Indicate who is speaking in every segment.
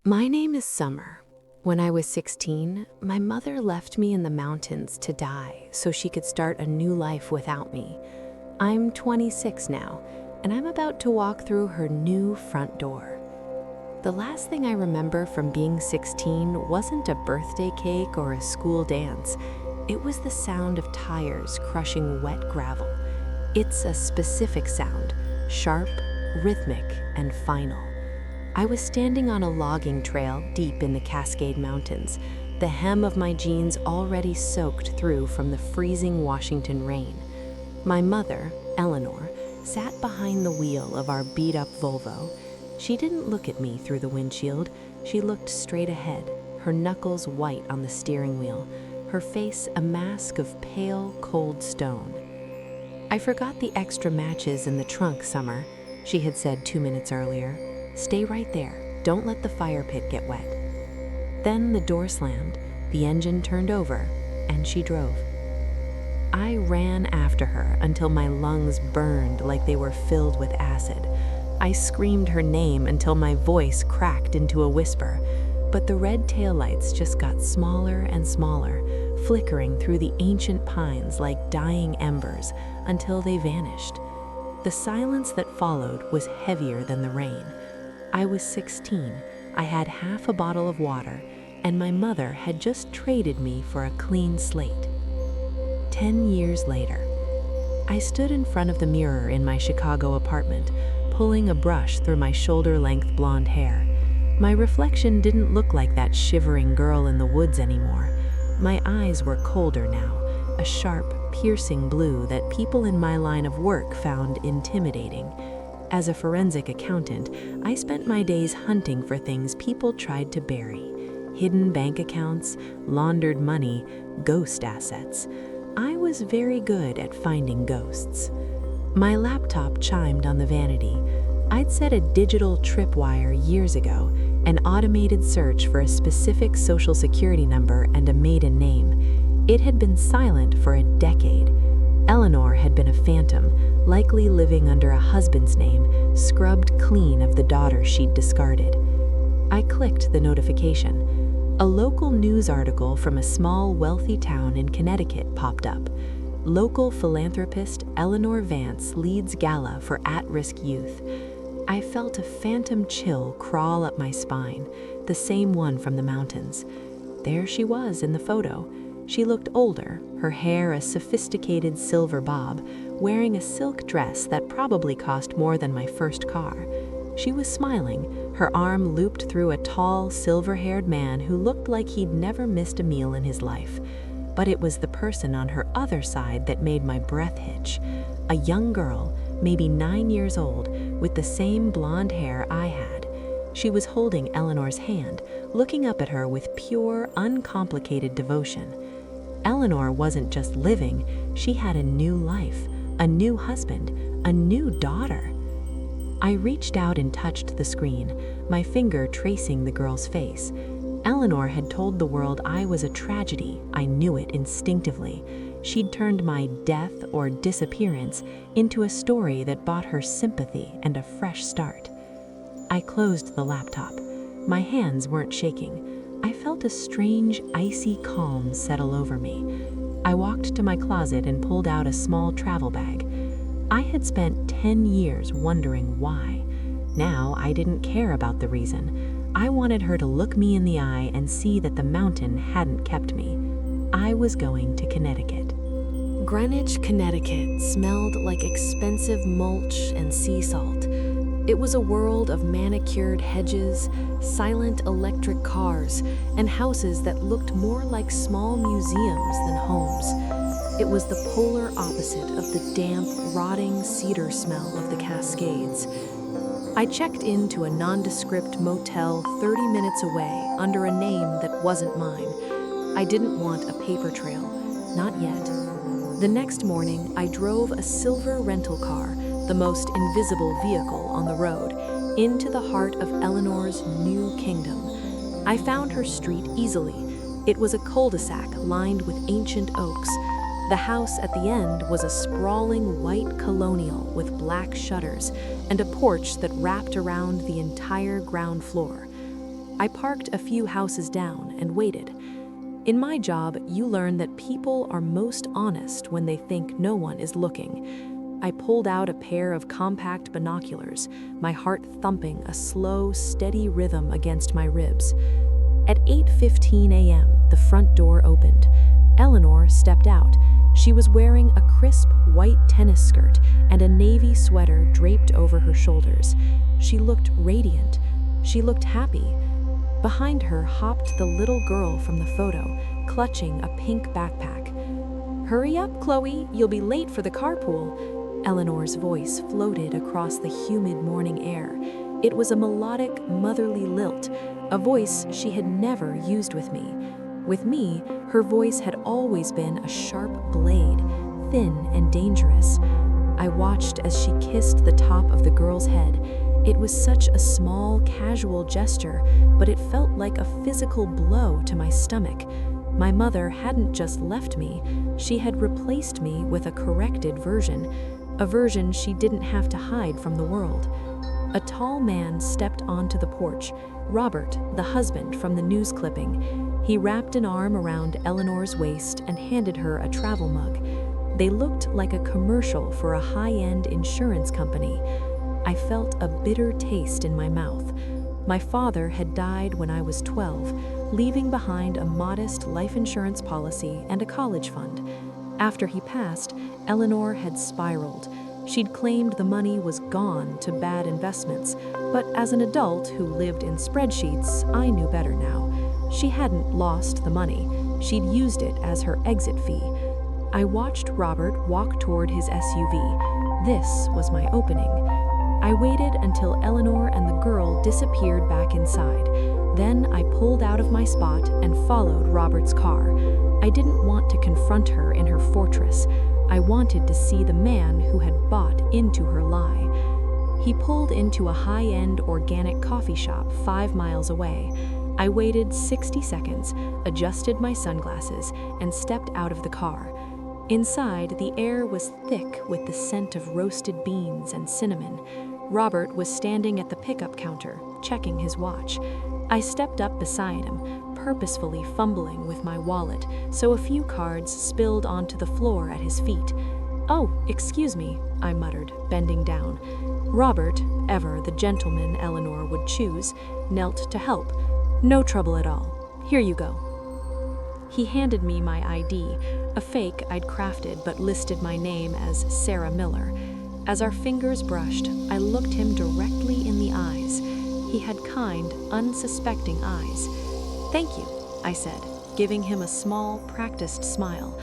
Speaker 1: My name is Summer. When I was 16, my mother left me in the mountains to die so she could start a new life without me. I'm 26 now, and I'm about to walk through her new front door. The last thing I remember from being 16 wasn't a birthday cake or a school dance. It was the sound of tires crushing wet gravel. It's a specific sound, sharp, rhythmic, and final. I was standing on a logging trail deep in the Cascade Mountains, the hem of my jeans already soaked through from the freezing Washington rain. My mother, Eleanor, sat behind the wheel of our beat-up Volvo. She didn't look at me through the windshield. She looked straight ahead, her knuckles white on the steering wheel, her face a mask of pale, cold stone. "I forgot the extra matches in the trunk, Summer," she had said 2 minutes earlier. "Stay right there. Don't let the fire pit get wet." Then the door slammed, the engine turned over, and she drove. I ran after her until my lungs burned like they were filled with acid. I screamed her name until my voice cracked into a whisper, but the red taillights just got smaller and smaller, flickering through the ancient pines like dying embers until they vanished. The silence that followed was heavier than the rain. I was 16, I had half a bottle of water, and my mother had just traded me for a clean slate. 10 years later, I stood in front of the mirror in my Chicago apartment, pulling a brush through my shoulder-length blonde hair. My reflection didn't look like that shivering girl in the woods anymore. My eyes were colder now, a sharp, piercing blue that people in my line of work found intimidating. As a forensic accountant, I spent my days hunting for things people tried to bury: hidden bank accounts, laundered money, ghost assets. I was very good at finding ghosts. My laptop chimed on the vanity. I'd set a digital tripwire years ago, an automated search for a specific social security number and a maiden name. It had been silent for a decade. Eleanor had been a phantom, likely living under a husband's name, scrubbed clean of the daughter she'd discarded. I clicked the notification. A local news article from a small, wealthy town in Connecticut popped up. Local philanthropist Eleanor Vance leads gala for at-risk youth. I felt a phantom chill crawl up my spine, the same one from the mountains. There she was in the photo. She looked older, her hair a sophisticated silver bob, wearing a silk dress that probably cost more than my first car. She was smiling, her arm looped through a tall, silver-haired man who looked like he'd never missed a meal in his life. But it was the person on her other side that made my breath hitch. A young girl, maybe 9 years old, with the same blonde hair I had. She was holding Eleanor's hand, looking up at her with pure, uncomplicated devotion. Eleanor wasn't just living, she had a new life, a new husband, a new daughter. I reached out and touched the screen, my finger tracing the girl's face. Eleanor had told the world I was a tragedy. I knew it instinctively. She'd turned my death or disappearance into a story that bought her sympathy and a fresh start. I closed the laptop. My hands weren't shaking. I felt a strange, icy calm settle over me. I walked to my closet and pulled out a small travel bag. I had spent 10 years wondering why. Now I didn't care about the reason. I wanted her to look me in the eye and see that the mountain hadn't kept me. I was going to Connecticut. Greenwich, Connecticut smelled like expensive mulch and sea salt. It was a world of manicured hedges, silent electric cars, and houses that looked more like small museums than homes. It was the polar opposite of the damp, rotting cedar smell of the Cascades. I checked into a nondescript motel 30 minutes away under a name that wasn't mine. I didn't want a paper trail, not yet. The next morning, I drove a silver rental car, the most invisible vehicle on the road, into the heart of Eleanor's new kingdom. I found her street easily. It was a cul-de-sac lined with ancient oaks. The house at the end was a sprawling white colonial with black shutters and a porch that wrapped around the entire ground floor. I parked a few houses down and waited. In my job, you learn that people are most honest when they think no one is looking. I pulled out a pair of compact binoculars, my heart thumping a slow, steady rhythm against my ribs. At 8:15 a.m., the front door opened. Eleanor stepped out. She was wearing a crisp white tennis skirt and a navy sweater draped over her shoulders. She looked radiant. She looked happy. Behind her hopped the little girl from the photo, clutching a pink backpack. "Hurry up, Chloe, you'll be late for the carpool." Eleanor's voice floated across the humid morning air. It was a melodic, motherly lilt, a voice she had never used with me. With me, her voice had always been a sharp blade, thin and dangerous. I watched as she kissed the top of the girl's head. It was such a small, casual gesture, but it felt like a physical blow to my stomach. My mother hadn't just left me, she had replaced me with a corrected version, a version she didn't have to hide from the world. A tall man stepped onto the porch, Robert, the husband from the news clipping. He wrapped an arm around Eleanor's waist and handed her a travel mug. They looked like a commercial for a high-end insurance company. I felt a bitter taste in my mouth. My father had died when I was 12, leaving behind a modest life insurance policy and a college fund. After he passed, Eleanor had spiraled. She'd claimed the money was gone to bad investments, but as an adult who lived in spreadsheets, I knew better now. She hadn't lost the money. She'd used it as her exit fee. I watched Robert walk toward his SUV. This was my opening. I waited until Eleanor and the girl disappeared back inside. Then I pulled out of my spot and followed Robert's car. I didn't want to confront her in her fortress. I wanted to see the man who had bought into her lie. He pulled into a high-end organic coffee shop 5 miles away. I waited 60 seconds, adjusted my sunglasses, and stepped out of the car. Inside, the air was thick with the scent of roasted beans and cinnamon. Robert was standing at the pickup counter, checking his watch. I stepped up beside him, purposefully fumbling with my wallet, so a few cards spilled onto the floor at his feet. "Oh, excuse me," I muttered, bending down. Robert, ever the gentleman Eleanor would choose, knelt to help. "No trouble at all. Here you go." He handed me my ID, a fake I'd crafted but listed my name as Sarah Miller. As our fingers brushed, I looked him directly in the eyes. He had kind, unsuspecting eyes. "Thank you," I said, giving him a small, practiced smile.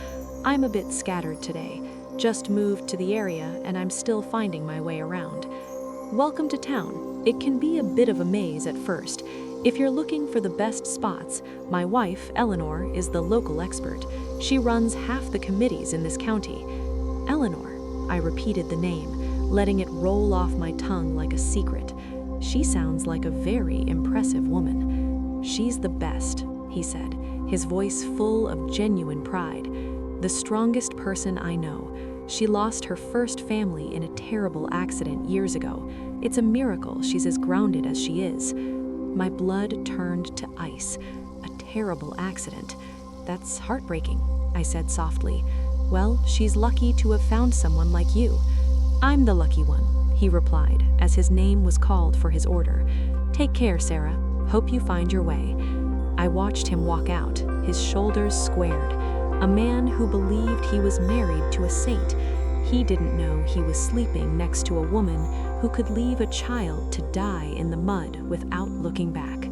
Speaker 1: "I'm a bit scattered today. Just moved to the area and I'm still finding my way around." "Welcome to town. It can be a bit of a maze at first. If you're looking for the best spots, my wife, Eleanor, is the local expert. She runs half the committees in this county." "Eleanor," I repeated the name, letting it roll off my tongue like a secret. "She sounds like a very impressive woman." "She's the best," he said, his voice full of genuine pride. "The strongest person I know. She lost her first family in a terrible accident years ago. It's a miracle she's as grounded as she is." My blood turned to ice. A terrible accident. "That's heartbreaking," I said softly. "Well, she's lucky to have found someone like you." "I'm the lucky one," he replied, as his name was called for his order. "Take care, Sarah. Hope you find your way." I watched him walk out, his shoulders squared. A man who believed he was married to a saint. He didn't know he was sleeping next to a woman who could leave a child to die in the mud without looking back.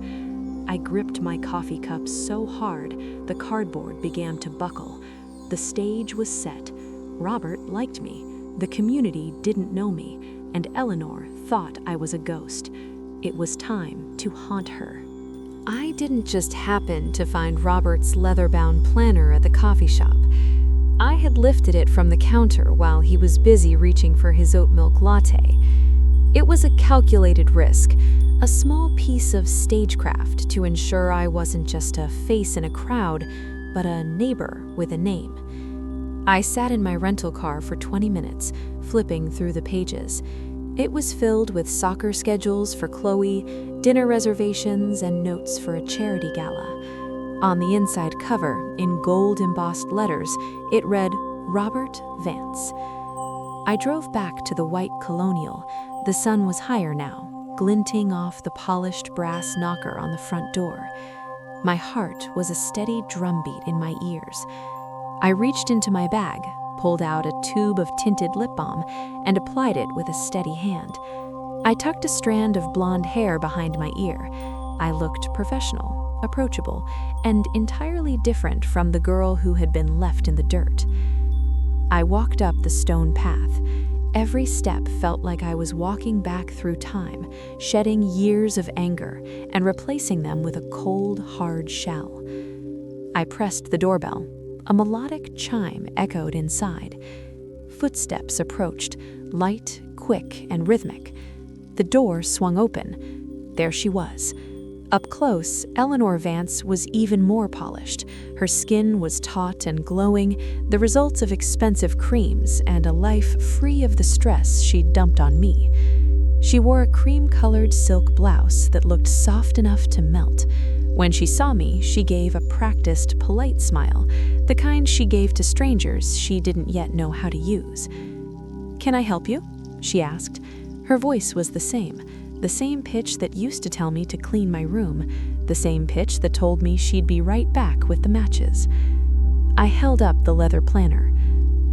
Speaker 1: I gripped my coffee cup so hard, the cardboard began to buckle. The stage was set. Robert liked me. The community didn't know me, and Eleanor thought I was a ghost. It was time to haunt her. I didn't just happen to find Robert's leather-bound planner at the coffee shop. I had lifted it from the counter while he was busy reaching for his oat milk latte. It was a calculated risk, a small piece of stagecraft to ensure I wasn't just a face in a crowd, but a neighbor with a name. I sat in my rental car for 20 minutes, flipping through the pages. It was filled with soccer schedules for Chloe, dinner reservations, and notes for a charity gala. On the inside cover, in gold embossed letters, it read, Robert Vance. I drove back to the white Colonial. The sun was higher now, glinting off the polished brass knocker on the front door. My heart was a steady drumbeat in my ears. I reached into my bag, pulled out a tube of tinted lip balm, and applied it with a steady hand. I tucked a strand of blonde hair behind my ear. I looked professional, approachable, and entirely different from the girl who had been left in the dirt. I walked up the stone path. Every step felt like I was walking back through time, shedding years of anger and replacing them with a cold, hard shell. I pressed the doorbell. A melodic chime echoed inside. Footsteps approached, light, quick, and rhythmic. The door swung open. There she was. Up close, Eleanor Vance was even more polished. Her skin was taut and glowing, the results of expensive creams and a life free of the stress she'd dumped on me. She wore a cream-colored silk blouse that looked soft enough to melt. When she saw me, she gave a practiced, polite smile, the kind she gave to strangers she didn't yet know how to use. "Can I help you?" she asked. Her voice was the same pitch that used to tell me to clean my room, the same pitch that told me she'd be right back with the matches. I held up the leather planner.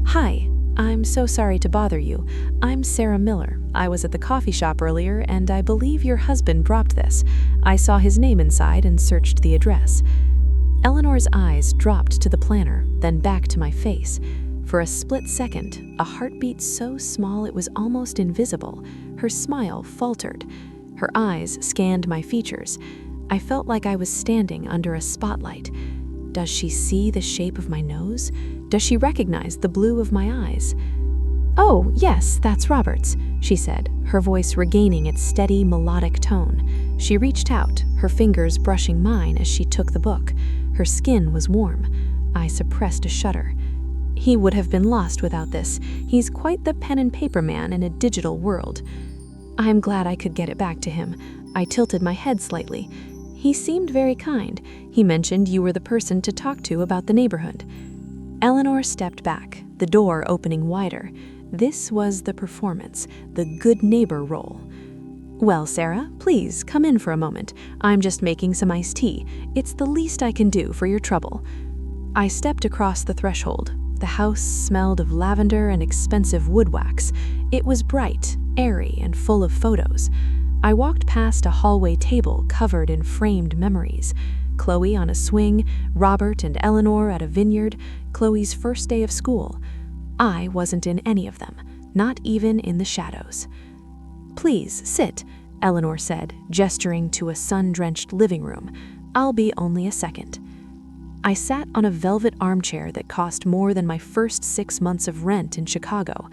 Speaker 1: "Hi, I'm so sorry to bother you. I'm Sarah Miller. I was at the coffee shop earlier, and I believe your husband dropped this. I saw his name inside and searched the address." Eleanor's eyes dropped to the planner, then back to my face. For a split second, a heartbeat so small it was almost invisible, her smile faltered. Her eyes scanned my features. I felt like I was standing under a spotlight. Does she see the shape of my nose? Does she recognize the blue of my eyes? "Oh, yes, that's Robert's," she said, her voice regaining its steady, melodic tone. She reached out, her fingers brushing mine as she took the book. Her skin was warm. I suppressed a shudder. "He would have been lost without this. He's quite the pen and paper man in a digital world." I'm glad I could get it back to him. I tilted my head slightly. "He seemed very kind. He mentioned you were the person to talk to about the neighborhood." Eleanor stepped back, the door opening wider. This was the performance, the good neighbor role. "Well, Sarah, please come in for a moment. I'm just making some iced tea. It's the least I can do for your trouble." I stepped across the threshold. The house smelled of lavender and expensive wood wax. It was bright, airy, and full of photos. I walked past a hallway table covered in framed memories. Chloe on a swing, Robert and Eleanor at a vineyard, Chloe's first day of school. I wasn't in any of them, not even in the shadows. "Please, sit," Eleanor said, gesturing to a sun-drenched living room. "I'll be only a second." I sat on a velvet armchair that cost more than my first 6 months of rent in Chicago.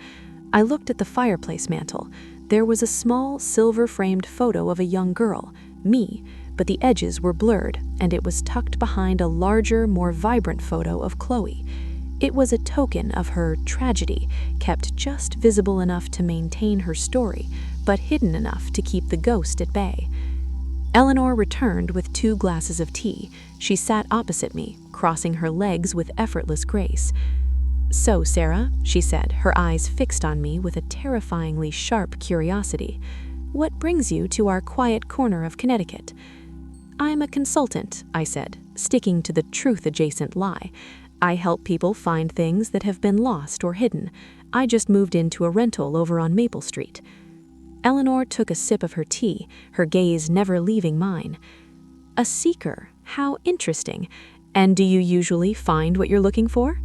Speaker 1: I looked at the fireplace mantel. There was a small, silver-framed photo of a young girl, me, but the edges were blurred, and it was tucked behind a larger, more vibrant photo of Chloe. It was a token of her tragedy, kept just visible enough to maintain her story, but hidden enough to keep the ghost at bay. Eleanor returned with 2 glasses of tea. She sat opposite me, crossing her legs with effortless grace. "So, Sarah," she said, her eyes fixed on me with a terrifyingly sharp curiosity, "what brings you to our quiet corner of Connecticut?" "I'm a consultant," I said, sticking to the truth-adjacent lie. "I help people find things that have been lost or hidden. I just moved into a rental over on Maple Street." Eleanor took a sip of her tea, her gaze never leaving mine. "A seeker? How interesting. And do you usually find what you're looking for?"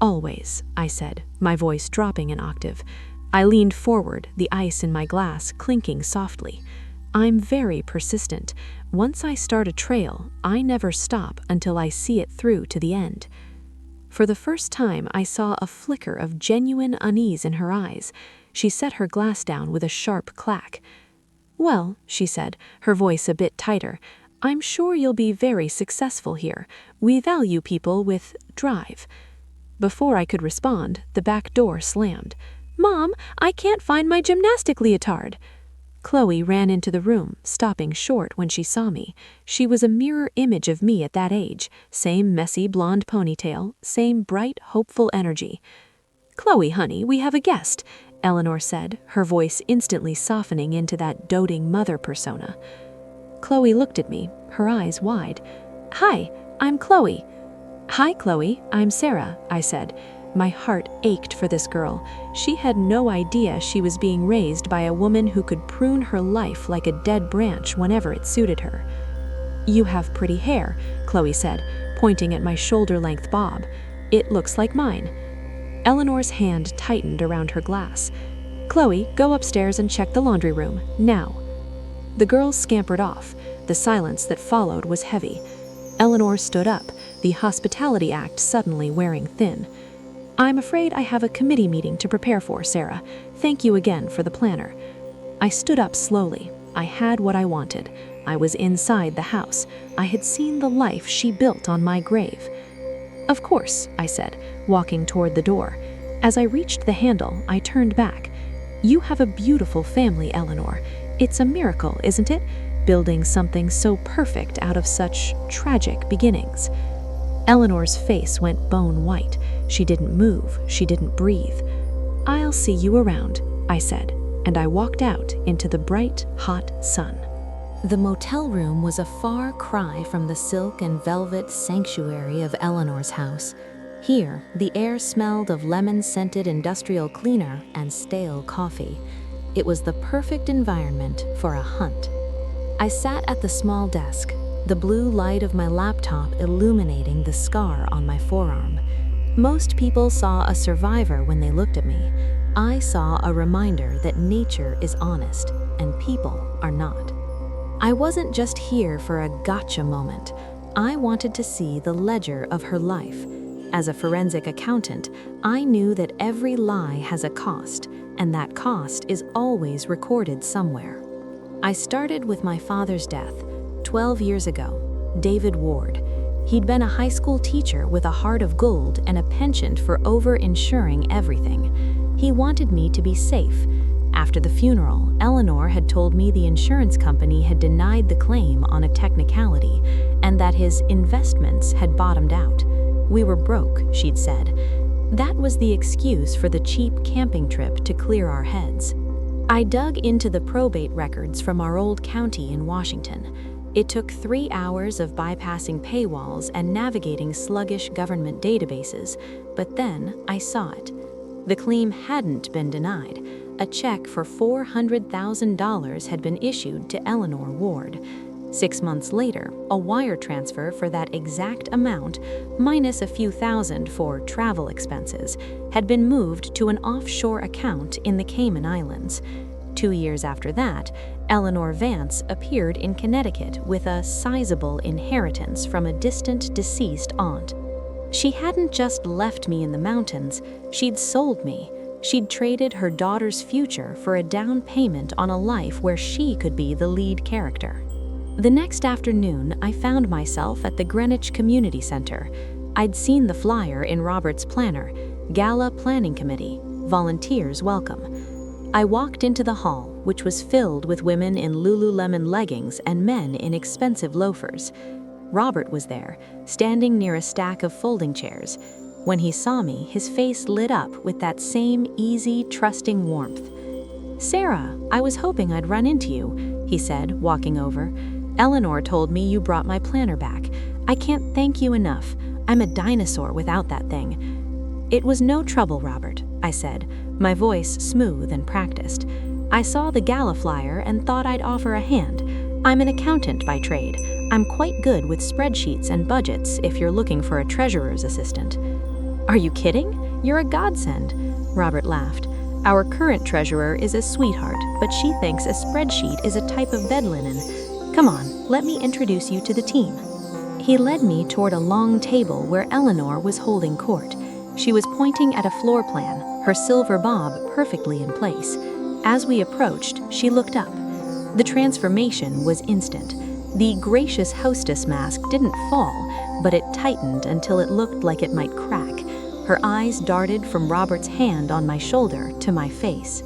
Speaker 1: "Always," I said, my voice dropping an octave. I leaned forward, the ice in my glass clinking softly. "I'm very persistent. Once I start a trail, I never stop until I see it through to the end." For the first time, I saw a flicker of genuine unease in her eyes. She set her glass down with a sharp clack. "Well," she said, her voice a bit tighter, "I'm sure you'll be very successful here. We value people with drive." Before I could respond, the back door slammed. "Mom, I can't find my gymnastic leotard." Chloe ran into the room, stopping short when she saw me. She was a mirror image of me at that age. Same messy blonde ponytail, same bright, hopeful energy. "Chloe, honey, we have a guest," Eleanor said, her voice instantly softening into that doting mother persona. Chloe looked at me, her eyes wide. "Hi, I'm Chloe." "Hi, Chloe, I'm Sarah," I said. My heart ached for this girl. She had no idea she was being raised by a woman who could prune her life like a dead branch whenever it suited her. "You have pretty hair," Chloe said, pointing at my shoulder-length bob. "It looks like mine." Eleanor's hand tightened around her glass. "Chloe, go upstairs and check the laundry room, now." The girls scampered off. The silence that followed was heavy. Eleanor stood up, the hospitality act suddenly wearing thin. "I'm afraid I have a committee meeting to prepare for, Sarah. Thank you again for the planner." I stood up slowly. I had what I wanted. I was inside the house. I had seen the life she built on my grave. "Of course," I said, walking toward the door. As I reached the handle, I turned back. "You have a beautiful family, Eleanor. It's a miracle, isn't it? Building something so perfect out of such tragic beginnings." Eleanor's face went bone white. She didn't move. She didn't breathe. "I'll see you around," I said, and I walked out into the bright, hot sun. The motel room was a far cry from the silk and velvet sanctuary of Eleanor's house. Here, the air smelled of lemon-scented industrial cleaner and stale coffee. It was the perfect environment for a hunt. I sat at the small desk, the blue light of my laptop illuminating the scar on my forearm. Most people saw a survivor when they looked at me. I saw a reminder that nature is honest and people are not. I wasn't just here for a gotcha moment. I wanted to see the ledger of her life. As a forensic accountant, I knew that every lie has a cost, and that cost is always recorded somewhere. I started with my father's death, 12 years ago, David Ward. He'd been a high school teacher with a heart of gold and a penchant for over-insuring everything. He wanted me to be safe. After the funeral, Eleanor had told me the insurance company had denied the claim on a technicality and that his investments had bottomed out. We were broke, she'd said. That was the excuse for the cheap camping trip to clear our heads. I dug into the probate records from our old county in Washington. It took 3 hours of bypassing paywalls and navigating sluggish government databases, but then I saw it. The claim hadn't been denied. A check for $400,000 had been issued to Eleanor Ward. 6 months later, a wire transfer for that exact amount, minus a few thousand for travel expenses, had been moved to an offshore account in the Cayman Islands. 2 years after that, Eleanor Vance appeared in Connecticut with a sizable inheritance from a distant deceased aunt. She hadn't just left me in the mountains, she'd sold me. She'd traded her daughter's future for a down payment on a life where she could be the lead character. The next afternoon, I found myself at the Greenwich Community Center. I'd seen the flyer in Robert's planner, Gala Planning Committee, volunteers welcome. I walked into the hall, which was filled with women in Lululemon leggings and men in expensive loafers. Robert was there, standing near a stack of folding chairs. When he saw me, his face lit up with that same easy, trusting warmth. "Sarah, I was hoping I'd run into you," he said, walking over. "Eleanor told me you brought my planner back. I can't thank you enough. I'm a dinosaur without that thing." "It was no trouble, Robert," I said, my voice smooth and practiced. "I saw the gala flyer and thought I'd offer a hand. I'm an accountant by trade. I'm quite good with spreadsheets and budgets if you're looking for a treasurer's assistant." "Are you kidding? You're a godsend," Robert laughed. "Our current treasurer is a sweetheart, but she thinks a spreadsheet is a type of bed linen. Come on, let me introduce you to the team." He led me toward a long table where Eleanor was holding court. She was pointing at a floor plan, her silver bob perfectly in place. As we approached, she looked up. The transformation was instant. The gracious hostess mask didn't fall, but it tightened until it looked like it might crack.
Speaker 2: Her eyes darted from Robert's hand on my shoulder to my face.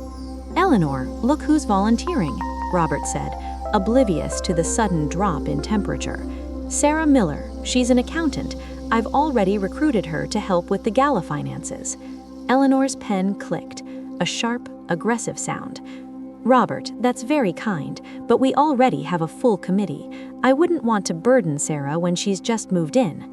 Speaker 2: "Eleanor, look who's volunteering," Robert said, oblivious to the sudden drop in temperature. "Sarah Miller, she's an accountant. I've already recruited her to help with the gala finances." Eleanor's pen clicked, a sharp, aggressive sound. "Robert, that's very kind, but we already have a full committee. I wouldn't want to burden Sarah when she's just moved in."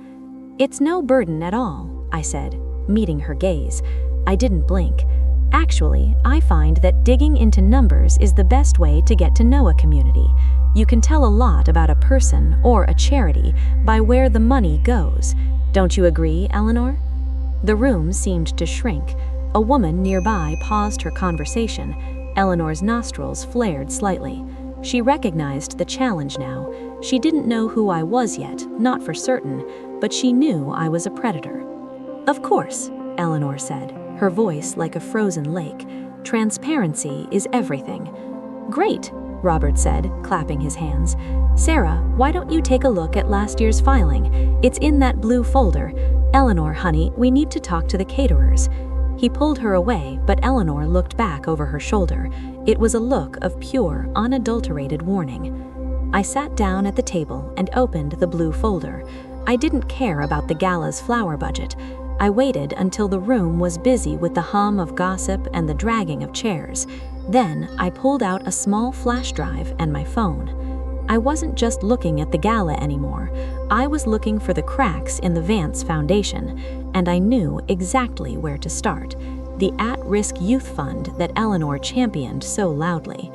Speaker 2: "It's no burden at all," I said, meeting her gaze. I didn't blink. Actually, I find that digging into numbers is the best way to get to know a community. You can tell a lot about a person or a charity by where the money goes. Don't you agree, Eleanor? The room seemed to shrink. A woman nearby paused her conversation. Eleanor's nostrils flared slightly. She recognized the challenge now. She didn't know who I was yet, not for certain, but she knew I was a predator. "Of course," Eleanor said, her voice like a frozen lake. "Transparency is everything." "Great," Robert said, clapping his hands. "Sarah, why don't you take a look at last year's filing? It's in that blue folder. Eleanor, honey, we need to talk to the caterers." He pulled her away, but Eleanor looked back over her shoulder. It was a look of pure, unadulterated warning. I sat down at the table and opened the blue folder. I didn't care about the gala's flower budget. I waited until the room was busy with the hum of gossip and the dragging of chairs. Then I pulled out a small flash drive and my phone. I wasn't just looking at the gala anymore. I was looking for the cracks in the Vance Foundation, and I knew exactly where to start. The at-risk youth fund that Eleanor championed so loudly.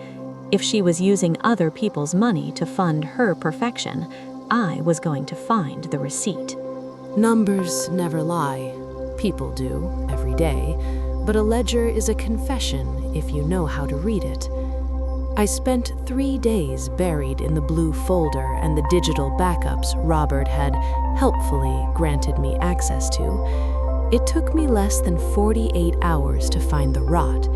Speaker 2: If she was using other people's money to fund her perfection, I was going to find the receipt.
Speaker 1: Numbers never lie. People do, every day. But a ledger is a confession if you know how to read it. I spent 3 days buried in the blue folder and the digital backups Robert had helpfully granted me access to. It took me less than 48 hours to find the rot.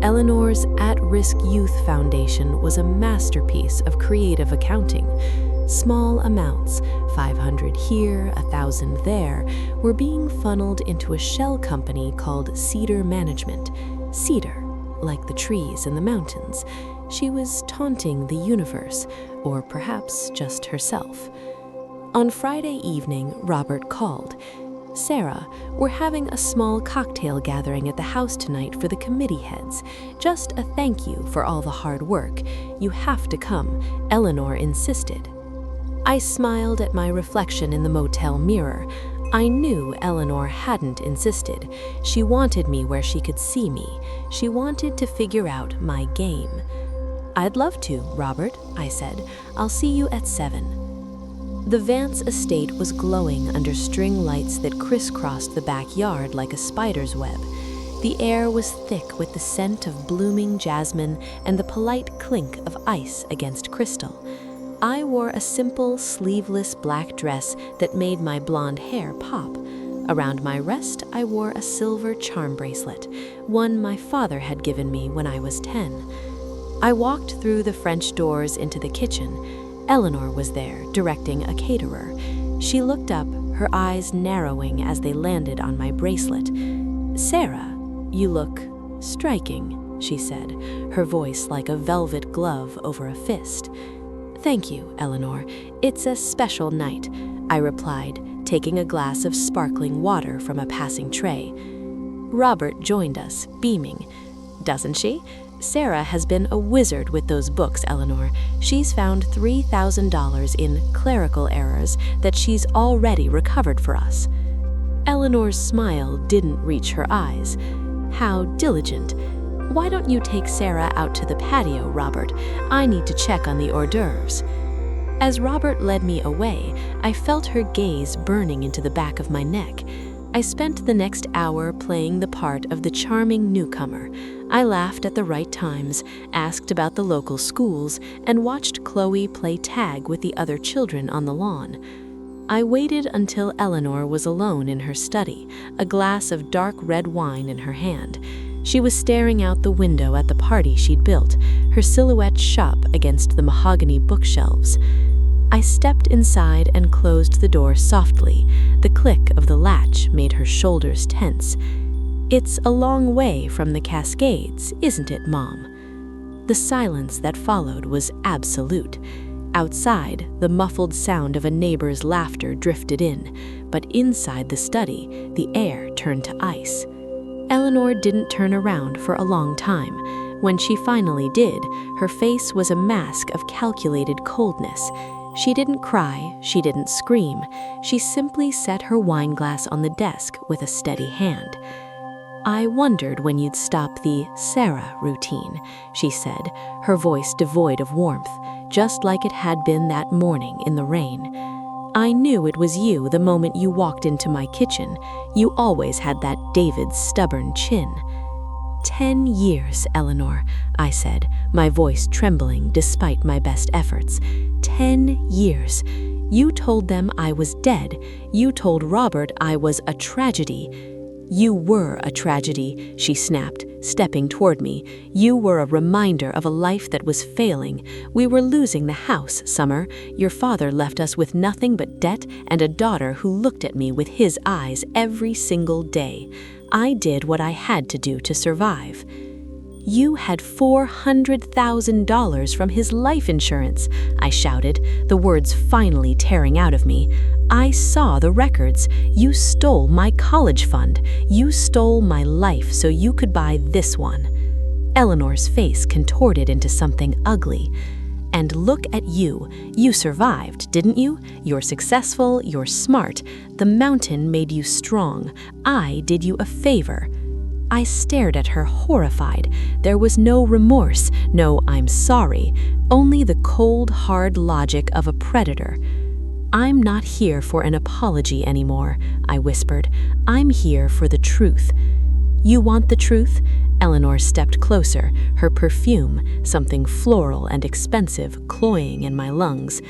Speaker 1: Eleanor's At-Risk Youth Foundation was a masterpiece of creative accounting. Small amounts, 500 here, 1,000 there, were being funneled into a shell company called Cedar Management. Cedar, like the trees in the mountains. She was taunting the universe, or perhaps just herself. On Friday evening, Robert called. "Sarah, we're having a small cocktail gathering at the house tonight for the committee heads. Just a thank you for all the hard work. You have to come," Eleanor insisted. I smiled at my reflection in the motel mirror. I knew Eleanor hadn't insisted. She wanted me where she could see me. She wanted to figure out my game. "I'd love to, Robert," I said. "I'll see you at 7. The Vance estate was glowing under string lights that crisscrossed the backyard like a spider's web. The air was thick with the scent of blooming jasmine and the polite clink of ice against crystal. I wore a simple, sleeveless black dress that made my blonde hair pop. Around my wrist, I wore a silver charm bracelet, one my father had given me when I was 10. I walked through the French doors into the kitchen. Eleanor was there, directing a caterer. She looked up, her eyes narrowing as they landed on my bracelet. "Sarah, you look striking," she said, her voice like a velvet glove over a fist. "Thank you, Eleanor. It's a special night," I replied, taking a glass of sparkling water from a passing tray. Robert joined us, beaming. "Doesn't she? Sarah has been a wizard with those books, Eleanor. She's found $3,000 in clerical errors that she's already recovered for us." Eleanor's smile didn't reach her eyes. "How diligent. Why don't you take Sarah out to the patio, Robert? I need to check on the hors d'oeuvres." As Robert led me away, I felt her gaze burning into the back of my neck. I spent the next hour playing the part of the charming newcomer. I laughed at the right times, asked about the local schools, and watched Chloe play tag with the other children on the lawn. I waited until Eleanor was alone in her study, a glass of dark red wine in her hand. She was staring out the window at the party she'd built, her silhouette sharp against the mahogany bookshelves.
Speaker 2: I stepped inside and closed the door softly. The click of the latch made her shoulders tense. "It's a long way from the Cascades, isn't it, Mom?" The silence that followed was absolute. Outside, the muffled sound of a neighbor's laughter drifted in, but inside the study, the air turned to ice. Eleanor didn't turn around for a long time. When she finally did, her face was a mask of calculated coldness. She didn't cry, she didn't scream. She simply set her wineglass on the desk with a steady hand. "I wondered when you'd stop the Sarah routine," she said, her voice devoid of warmth, just like it had been that morning in the rain. "I knew it was you the moment you walked into my kitchen. You always had that David's stubborn chin." 10 years, Eleanor," I said, my voice trembling despite my best efforts. 10 years. You told them I was dead. You told Robert I was a tragedy. "You were a tragedy," she snapped, stepping toward me. "You were a reminder of a life that was failing. We were losing the house, Summer. Your father left us with nothing but debt and a daughter who looked at me with his eyes every single day. I did what I had to do to survive." "You had $400,000 from his life insurance," I shouted, the words finally tearing out of me. "I saw the records. You stole my college fund. You stole my life so you could buy this one." Eleanor's face contorted into something ugly. "And look at you. You survived, didn't you? You're successful, you're smart. The mountain made you strong. I did you a favor." I stared at her, horrified. There was no remorse, no "I'm sorry," only the cold, hard logic of a predator. "I'm not here for an apology anymore," I whispered. "I'm here for the truth." "You want the truth?" Eleanor stepped closer, her perfume, something floral and expensive, cloying in my lungs.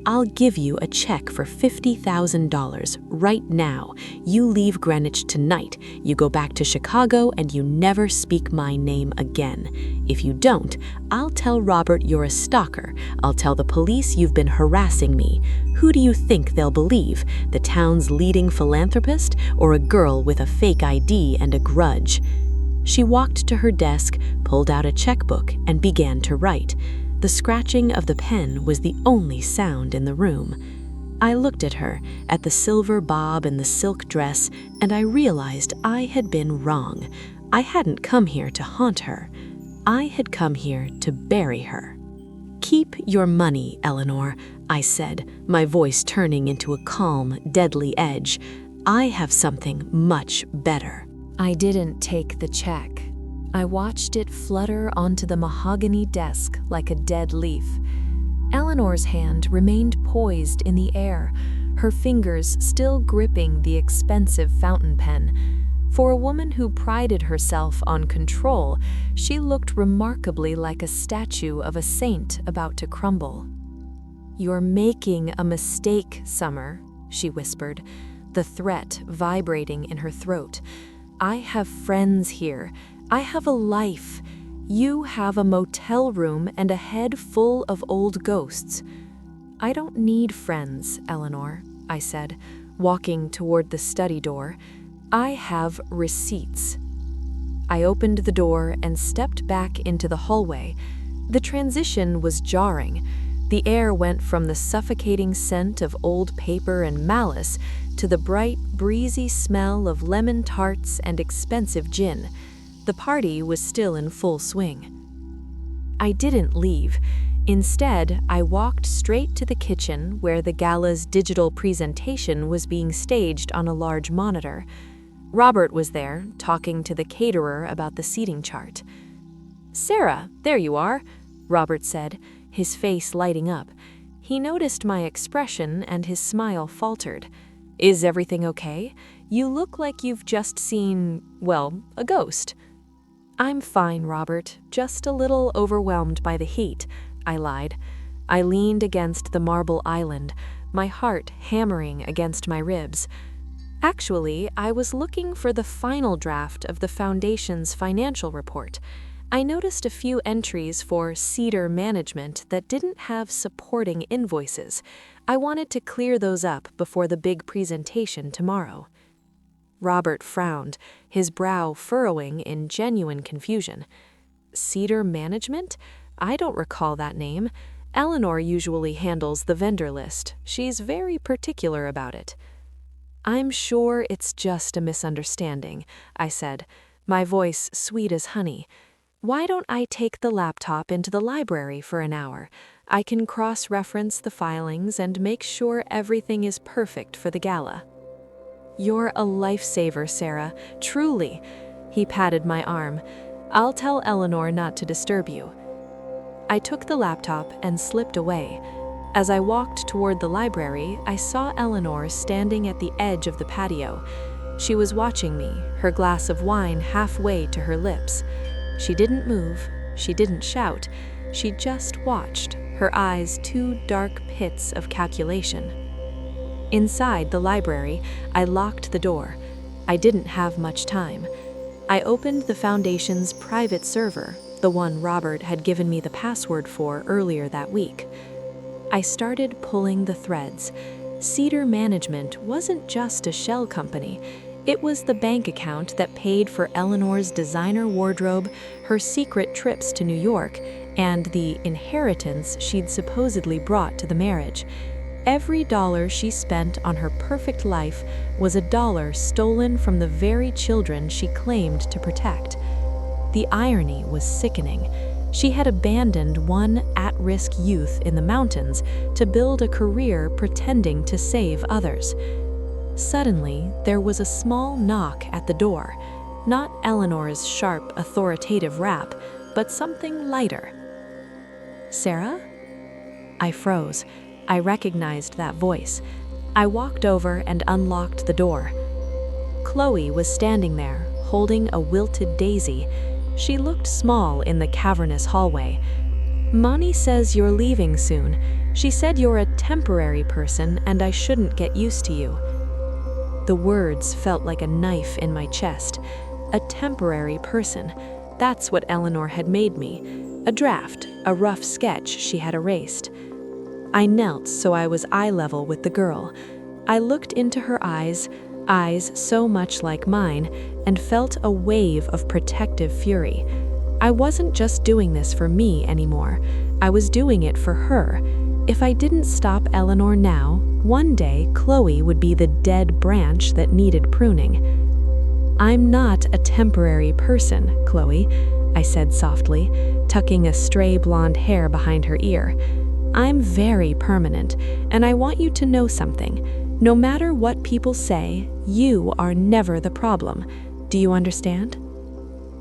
Speaker 2: "I'll give you a check for $50,000 right now. You leave Greenwich tonight. You go back to Chicago and you never speak my name again. If you don't, I'll tell Robert you're a stalker. I'll tell the police you've been harassing me. Who do you think they'll believe? The town's leading philanthropist or a girl with a fake ID and a grudge?" She walked to her desk, pulled out a checkbook, and began to write. The scratching of the pen was the only sound in the room. I looked at her, at the silver bob and the silk dress, and I realized I had been wrong. I hadn't come here to haunt her. I had come here to bury her. "Keep your money, Eleanor," I said, my voice turning into a calm, deadly edge. "I have something much better."
Speaker 1: I didn't take the check. I watched it flutter onto the mahogany desk like a dead leaf. Eleanor's hand remained poised in the air, her fingers still gripping the expensive fountain pen. For a woman who prided herself on control, she looked remarkably like a statue of a saint about to crumble. "You're making a mistake, Summer," she whispered, the threat vibrating in her throat. "I have friends here. I have a life. You have a motel room and a head full of old ghosts." "I don't need friends, Eleanor," I said, walking toward the study door. "I have receipts." I opened the door and stepped back into the hallway. The transition was jarring. The air went from the suffocating scent of old paper and malice to the bright, breezy smell of lemon tarts and expensive gin. The party was still in full swing. I didn't leave. Instead, I walked straight to the kitchen where the gala's digital presentation was being staged on a large monitor. Robert was there, talking to the caterer about the seating chart. "Sarah, there you are," Robert said, his face lighting up. He noticed my expression and his smile faltered. "Is everything okay? You look like you've just seen, well, a ghost." "I'm fine, Robert, just a little overwhelmed by the heat," I lied. I leaned against the marble island, my heart hammering against my ribs. Actually, I was looking for the final draft of the Foundation's financial report.
Speaker 2: I noticed a few entries for Cedar Management that didn't have supporting invoices. I wanted to clear those up before the big presentation tomorrow. Robert frowned, his brow furrowing in genuine confusion. Cedar Management? I don't recall that name. Eleanor usually handles the vendor list. She's very particular about it. I'm sure it's just a misunderstanding, I said, my voice sweet as honey. Why don't I take the laptop into the library for an hour? I can cross-reference the filings and make sure everything is perfect for the gala. You're a lifesaver, Sarah, truly. He patted my arm. I'll tell Eleanor not to disturb you. I took the laptop and slipped away. As I walked toward the library, I saw Eleanor standing at the edge of the patio. She was watching me, her glass of wine halfway to her lips. She didn't move, she didn't shout, she just watched, her eyes two dark pits of calculation. Inside the library, I locked the door. I didn't have much time. I opened the Foundation's private server, the one Robert had given me the password for earlier that week. I started pulling the threads. Cedar Management wasn't just a shell company. It was the bank account that paid for Eleanor's designer wardrobe, her secret trips to New York, and the inheritance she'd supposedly brought to the marriage. Every dollar she spent on her perfect life was a dollar stolen from the very children she claimed to protect. The irony was sickening. She had abandoned one at-risk youth in the mountains to build a career pretending to save others. Suddenly, there was a small knock at the door. Not Eleanor's sharp, authoritative rap, but something lighter. Sarah? I froze. I recognized that voice. I walked over and unlocked the door. Chloe was standing there, holding a wilted daisy. She looked small in the cavernous hallway. Moni says you're leaving soon. She said you're a temporary person and I shouldn't get used to you. The words felt like a knife in my chest. A temporary person. That's what Eleanor had made me. A draft, a rough sketch she had erased. I knelt so I was eye level with the girl. I looked into her eyes so much like mine, and felt a wave of protective fury. I wasn't just doing this for me anymore. I was doing it for her. If I didn't stop Eleanor now, one day Chloe would be the dead branch that needed pruning. I'm not a temporary person, Chloe, I said softly, tucking a stray blonde hair behind her ear. I'm very permanent, and I want you to know something. No matter what people say, you are never the problem. Do you understand?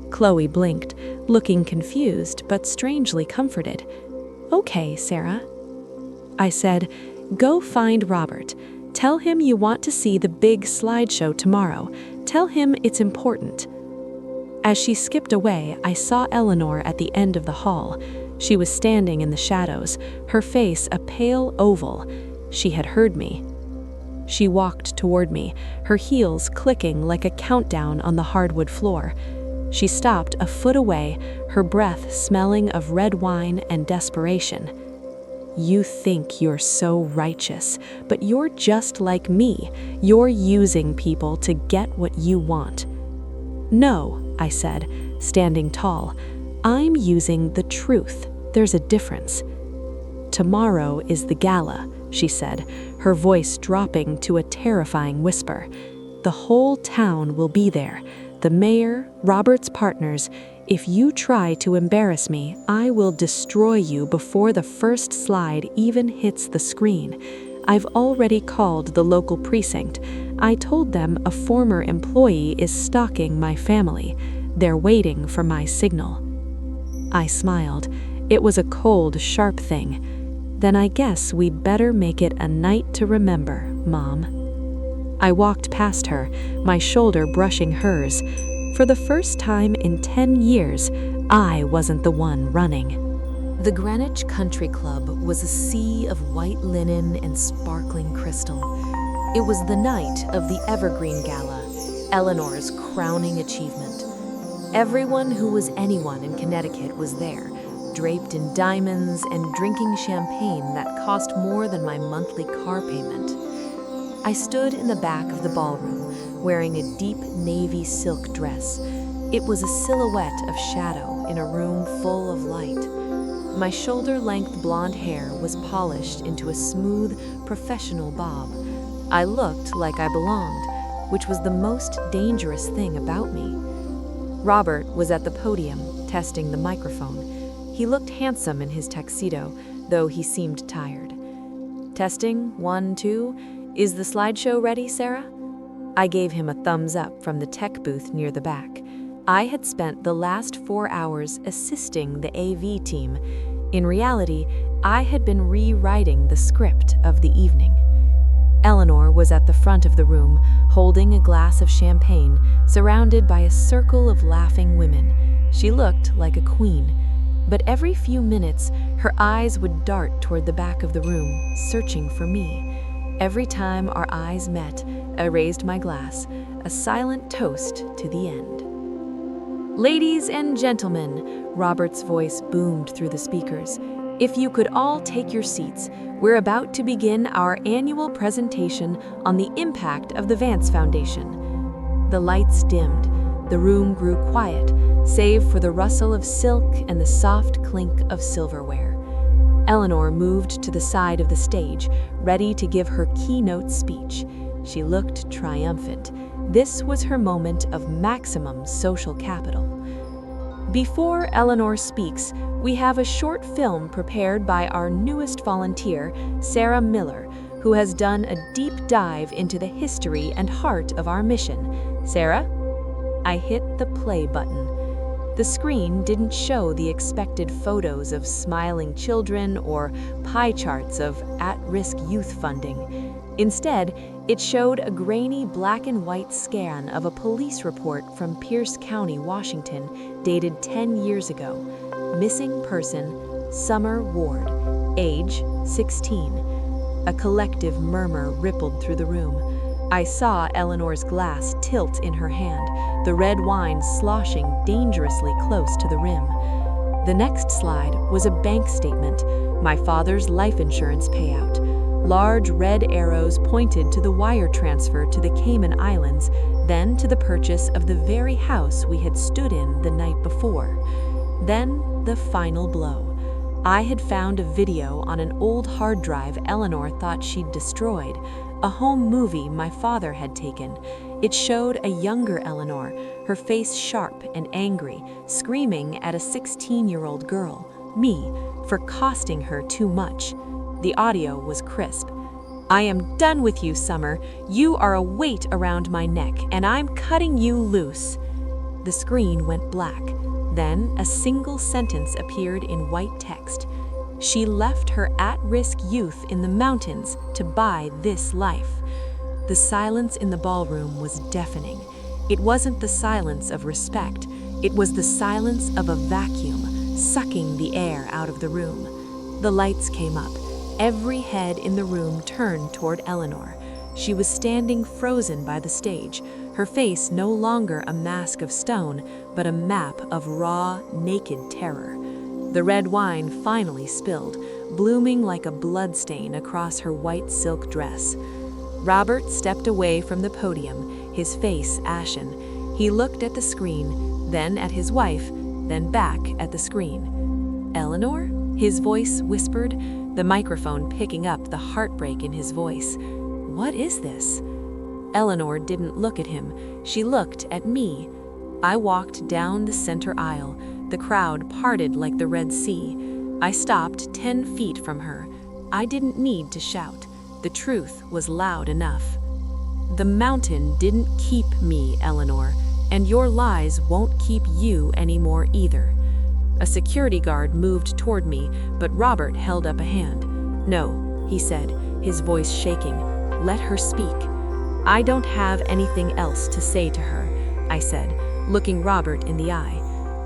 Speaker 2: Chloe blinked, looking confused but strangely comforted. Okay, Sarah. I said, go find Robert. Tell him you want to see the big slideshow tomorrow. Tell him it's important. As she skipped away, I saw Eleanor at the end of the hall. She was standing in the shadows, her face a pale oval. She had heard me. She walked toward me, her heels clicking like a countdown on the hardwood floor. She stopped a foot away, her breath smelling of red wine and desperation. You think you're so righteous, but you're just like me. You're using people to get what you want. No, I said, standing tall. I'm using the truth. There's a difference. Tomorrow is the gala, she said, her voice dropping to a terrifying whisper. The whole town will be there. The mayor, Robert's partners. If you try to embarrass me, I will destroy you before the first slide even hits the screen. I've already called the local precinct. I told them a former employee is stalking my family. They're waiting for my signal. I smiled. It was a cold, sharp thing. Then I guess we'd better make it a night to remember, Mom. I walked past her, my shoulder brushing hers. For the first time in 10 years, I wasn't the one running. The Greenwich Country Club was a sea of white linen and sparkling crystal. It was the night of the Evergreen Gala, Eleanor's crowning achievement.
Speaker 1: Everyone who was anyone in Connecticut was there, draped in diamonds and drinking champagne that cost more than my monthly car payment. I stood in the back of the ballroom, wearing a deep navy silk dress. It was a silhouette of shadow in a room full of light. My shoulder-length blonde hair was polished into a smooth, professional bob. I looked like I belonged, which was the most dangerous thing about me. Robert was at the podium, testing the microphone. He looked handsome in his tuxedo, though he seemed tired. Testing, 1, 2. Is the slideshow ready, Sarah? I gave him a thumbs up from the tech booth near the back. I had spent the last 4 hours assisting the AV team. In reality, I had been rewriting the script of the evening. Eleanor was at the front of the room, holding a glass of champagne, surrounded by a circle of laughing women. She looked like a queen. But every few minutes, her eyes would dart toward the back of the room, searching for me. Every time our eyes met, I raised my glass, a silent toast to the end. Ladies and gentlemen, Robert's voice boomed through the speakers. If you could all take your seats, we're about to begin our annual presentation on the impact of the Vance Foundation. The lights dimmed. The room grew quiet, save for the rustle of silk and the soft clink of silverware. Eleanor moved to the side of the stage, ready to give her keynote speech. She looked triumphant. This was her moment of maximum social capital. Before Eleanor speaks, we have a short film prepared by our newest volunteer, Sarah Miller, who has done a deep dive into the history and heart of our mission. Sarah? I hit the play button. The screen didn't show the expected photos of smiling children or pie charts of at-risk youth funding. Instead, it showed a grainy black and white scan of a police report from Pierce County, Washington, dated 10 years ago. Missing person, Summer Ward, age 16. A collective murmur rippled through the room. I saw Eleanor's glass tilt in her hand, the red wine sloshing dangerously close to the rim. The next slide was a bank statement, my father's life insurance payout. Large red arrows pointed to the wire transfer to the Cayman Islands, then to the purchase of the very house we had stood in the night before. Then the final blow. I had found a video on an old hard drive Eleanor thought she'd destroyed, a home movie my father had taken. It showed a younger Eleanor, her face sharp and angry, screaming at a 16-year-old girl, me, for costing her too much. The audio was crisp. I am done with you, Summer. You are a weight around my neck, and I'm cutting you loose. The screen went black. Then a single sentence appeared in white text. She left her at-risk youth in the mountains to buy this life. The silence in the ballroom was deafening. It wasn't the silence of respect. It was the silence of a vacuum, sucking the air out of the room. The lights came up. Every head in the room turned toward Eleanor. She was standing frozen by the stage, her face no longer a mask of stone, but a map of raw, naked terror. The red wine finally spilled, blooming like a bloodstain across her white silk dress. Robert stepped away from the podium, his face ashen. He looked at the screen, then at his wife, then back at the screen. Eleanor? His voice whispered, the microphone picking up the heartbreak in his voice. What is this? Eleanor didn't look at him. She looked at me. I walked down the center aisle. The crowd parted like the Red Sea. I stopped 10 feet from her. I didn't need to shout. The truth was loud enough. The mountain didn't keep me, Eleanor, and your lies won't keep you anymore either. A security guard moved toward me, but Robert held up a hand. No, he said, his voice shaking. Let her speak. I don't have anything else to say to her, I said, looking Robert in the eye.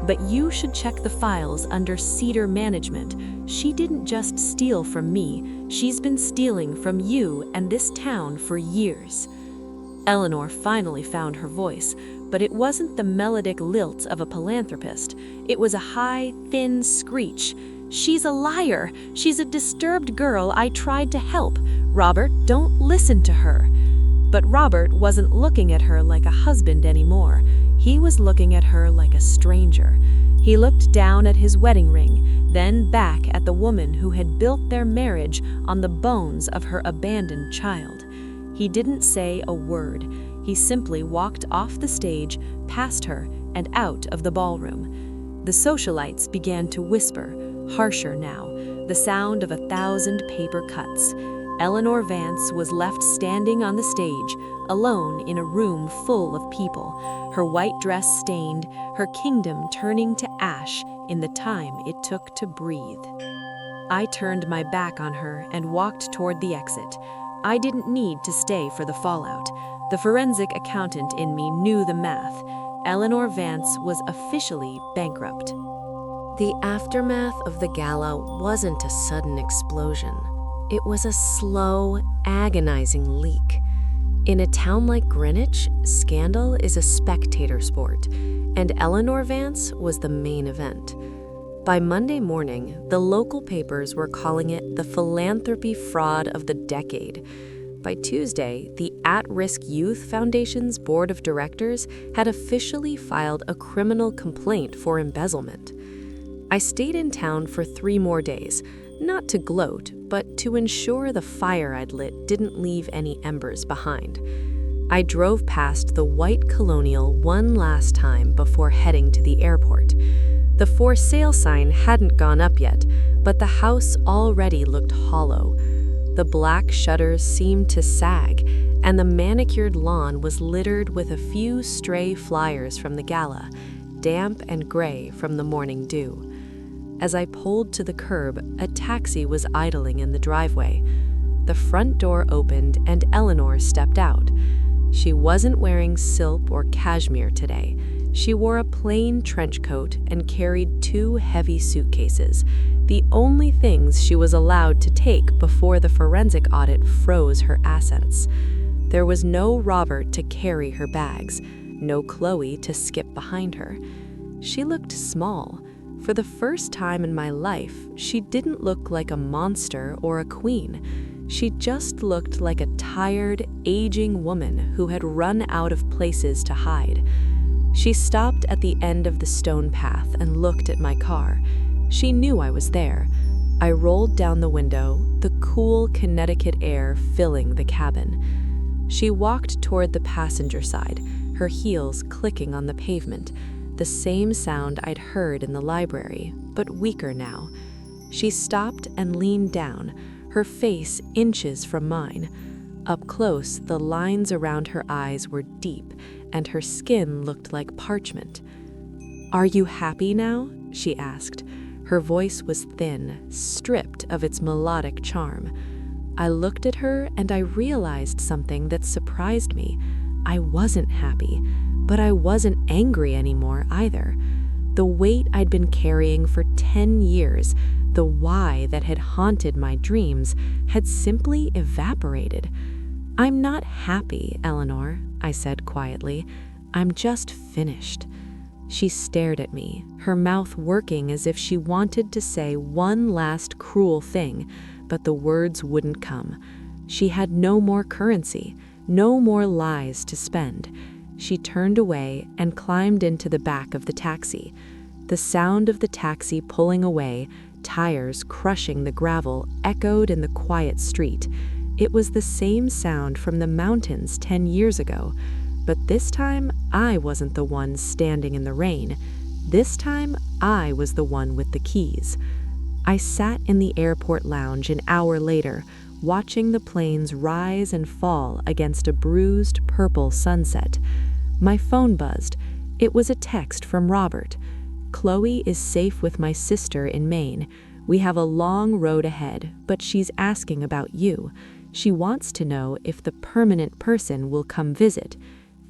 Speaker 1: But you should check the files under Cedar Management. She didn't just steal from me. She's been stealing from you and this town for years. Eleanor finally found her voice,
Speaker 2: but it wasn't the melodic lilt of a philanthropist. It was a high, thin screech. "She's a liar! She's a disturbed girl I tried to help. Robert, don't listen to her." But Robert wasn't looking at her like a husband anymore. He was looking at her like a stranger. He looked down at his wedding ring, then back at the woman who had built their marriage on the bones of her abandoned child. He didn't say a word. He simply walked off the stage, past her, and out of the ballroom. The socialites began to whisper, harsher now, the sound of 1,000 paper cuts. Eleanor Vance was left standing on the stage, alone in a room full of people, her white dress stained, her kingdom turning to ash in the time it took to breathe. I turned my back on her and walked toward the exit. I didn't need to stay for the fallout. The forensic accountant in me knew the math. Eleanor Vance was officially bankrupt.
Speaker 1: The aftermath of the gala wasn't a sudden explosion. It was a slow, agonizing leak. In a town like Greenwich, scandal is a spectator sport, and Eleanor Vance was the main event. By Monday morning, the local papers were calling it the philanthropy fraud of the decade. By Tuesday, the At-Risk Youth Foundation's board of directors had officially filed a criminal complaint for embezzlement. I stayed in town for 3 more days, not to gloat, but to ensure the fire I'd lit didn't leave any embers behind. I drove past the white Colonial one last time before heading to the airport. The for sale sign hadn't gone up yet, but the house already looked hollow. The black shutters seemed to sag, and the manicured lawn was littered with a few stray flyers from the gala, damp and gray from the morning dew. As I pulled to the curb, a taxi was idling in the driveway. The front door opened and Eleanor stepped out. She wasn't wearing silk or cashmere today. She wore a plain trench coat and carried 2 heavy suitcases, the only things she was allowed to take before the forensic audit froze her assets. There was no Robert to carry her bags, no Chloe to skip behind her. She looked small. For the first time in my life, she didn't look like a monster or a queen. She just looked like a tired, aging woman who had run out of places to hide. She stopped at the end of the stone path and looked at my car. She knew I was there. I rolled down the window, the cool Connecticut air filling the cabin. She walked toward the passenger side, her heels clicking on the pavement. The same sound I'd heard in the library, but weaker now. She stopped and leaned down, her face inches from mine. Up close, the lines around her eyes were deep, and her skin looked like parchment. "Are you happy now?" she asked. Her voice was thin, stripped of its melodic charm. I looked at her and I realized something that surprised me. I wasn't happy. But I wasn't angry anymore either. The weight I'd been carrying for 10 years, the why that had haunted my dreams, had simply evaporated. "I'm not happy, Eleanor," I said quietly. "I'm just finished." She stared at me, her mouth working as if she wanted to say one last cruel thing, but the words wouldn't come. She had no more currency, no more lies to spend. She turned away and climbed into the back of the taxi. The sound of the taxi pulling away, tires crushing the gravel, echoed in the quiet street. It was the same sound from the mountains 10 years ago, but this time I wasn't the one standing in the rain. This time I was the one with the keys. I sat in the airport lounge an hour later, watching the planes rise and fall against a bruised purple sunset. My phone buzzed. It was a text from Robert. "Chloe is safe with my sister in Maine. We have a long road ahead, but she's asking about you. She wants to know if the permanent person will come visit.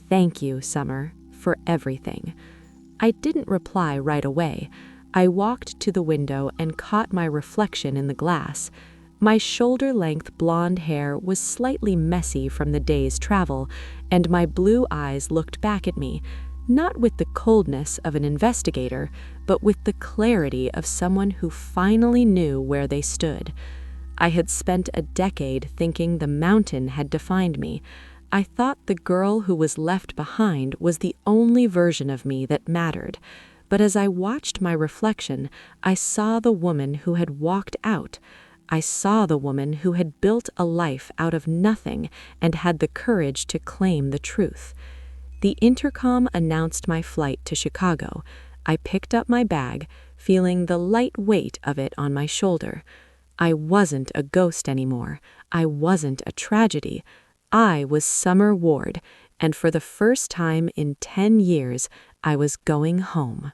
Speaker 1: Thank you, Summer, for everything." I didn't reply right away. I walked to the window and caught my reflection in the glass. My shoulder-length blonde hair was slightly messy from the day's travel, and my blue eyes looked back at me.
Speaker 2: not with the coldness of an investigator, but with the clarity of someone who finally knew where they stood. I had spent a decade thinking the mountain had defined me. I thought the girl who was left behind was the only version of me that mattered. But as I watched my reflection, I saw the woman who had walked out. I saw the woman who had built a life out of nothing and had the courage to claim the truth. The intercom announced my flight to Chicago. I picked up my bag, feeling the light weight of it on my shoulder. I wasn't a ghost anymore. I wasn't a tragedy. I was Summer Ward, and for the first time in 10 years, I was going home.